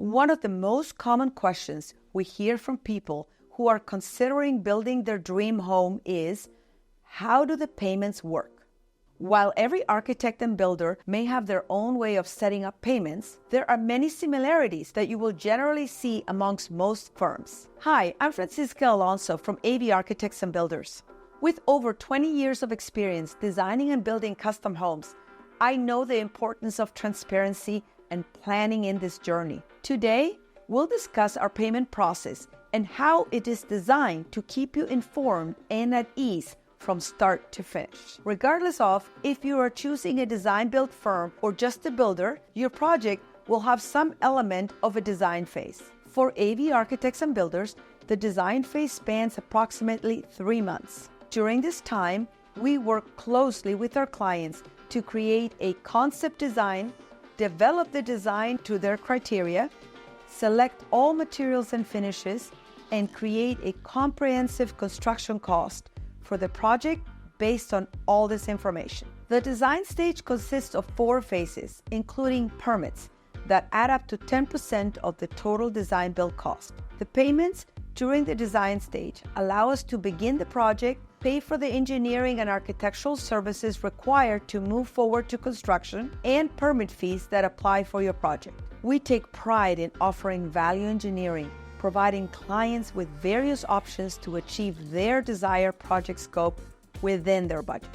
One of the most common questions we hear from people who are considering building their dream home is, how do the payments work? While every architect and builder may have their own way of setting up payments, there are many similarities that you will generally see amongst most firms. Hi, I'm Francisca Alonso from AV Architects and Builders. With over 20 years of experience designing and building custom homes, I know the importance of transparency and planning in this journey. Today, we'll discuss our payment process and how it is designed to keep you informed and at ease from start to finish. Regardless of if you are choosing a design-build firm or just a builder, your project will have some element of a design phase. For AV Architects and Builders, the design phase spans approximately 3 months. During this time, we work closely with our clients to create a concept design, develop the design to their criteria, select all materials and finishes, and create a comprehensive construction cost for the project based on all this information. The design stage consists of 4 phases, including permits that add up to 10% of the total design build cost. The payments during the design stage allow us to begin the project, pay for the engineering and architectural services required to move forward to construction, and permit fees that apply for your project. We take pride in offering value engineering, providing clients with various options to achieve their desired project scope within their budget.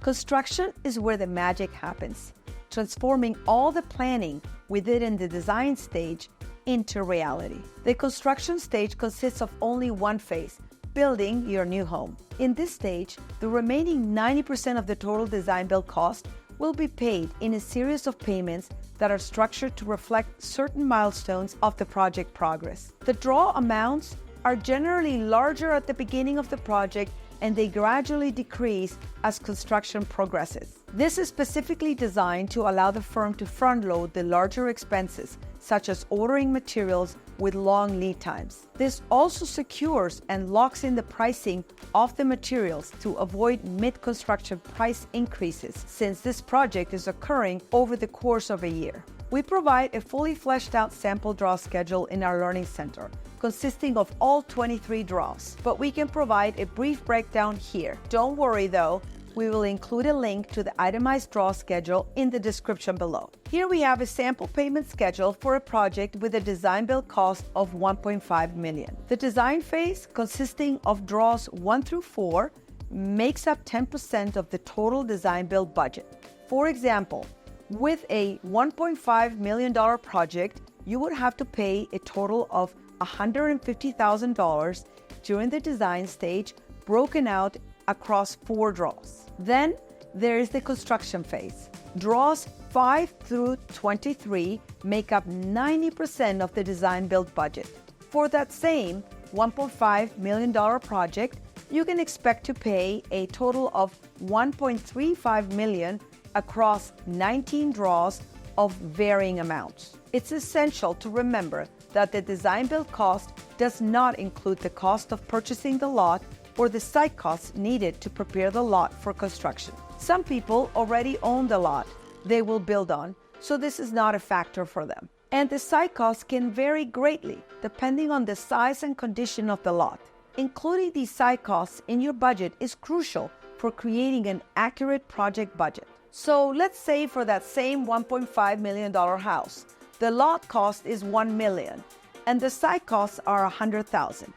Construction is where the magic happens, transforming all the planning we did in the design stage into reality. The construction stage consists of only one phase, building your new home. In this stage, the remaining 90% of the total design build cost will be paid in a series of payments that are structured to reflect certain milestones of the project progress. The draw amounts are generally larger at the beginning of the project, and they gradually decrease as construction progresses. This is specifically designed to allow the firm to front-load the larger expenses, such as ordering materials with long lead times. This also secures and locks in the pricing of the materials to avoid mid-construction price increases, since this project is occurring over the course of a year. We provide a fully fleshed out sample draw schedule in our learning center, consisting of all 23 draws, but we can provide a brief breakdown here. Don't worry though, we will include a link to the itemized draw schedule in the description below. Here we have a sample payment schedule for a project with a design build cost of $1.5 million. The design phase, consisting of draws 1 through 4, makes up 10% of the total design build budget. For example, with a $1.5 million project, you would have to pay a total of $150,000 during the design stage, broken out across 4 draws. Then there is the construction phase. Draws 5 through 23 make up 90% of the design build budget. For that same $1.5 million project, you can expect to pay a total of $1.35 million across 19 draws of varying amounts. It's essential to remember that the design build cost does not include the cost of purchasing the lot or the site costs needed to prepare the lot for construction. Some people already own the lot they will build on, so this is not a factor for them. And the site costs can vary greatly depending on the size and condition of the lot. Including these site costs in your budget is crucial for creating an accurate project budget. So let's say for that same $1.5 million house, the lot cost is $1 million and the site costs are $100,000.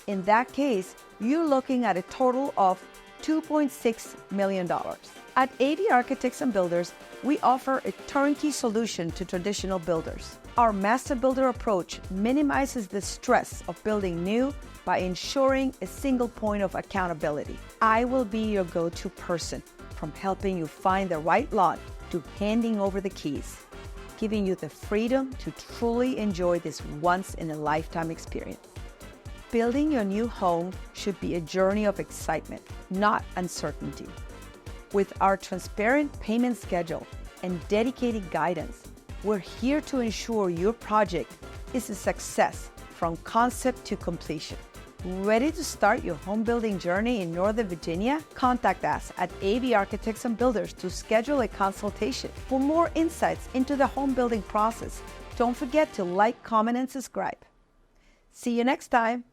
In that case, you're looking at a total of $2.6 million. At AV Architects and Builders, we offer a turnkey solution to traditional builders. Our master builder approach minimizes the stress of building new by ensuring a single point of accountability. I will be your go-to person, from helping you find the right lot to handing over the keys, giving you the freedom to truly enjoy this once-in-a-lifetime experience. Building your new home should be a journey of excitement, not uncertainty. With our transparent payment schedule and dedicated guidance, we're here to ensure your project is a success from concept to completion. Ready to start your home building journey in Northern Virginia? Contact us at AV Architects and Builders to schedule a consultation. For more insights into the home building process, Don't forget to like, comment, and subscribe. See you next time.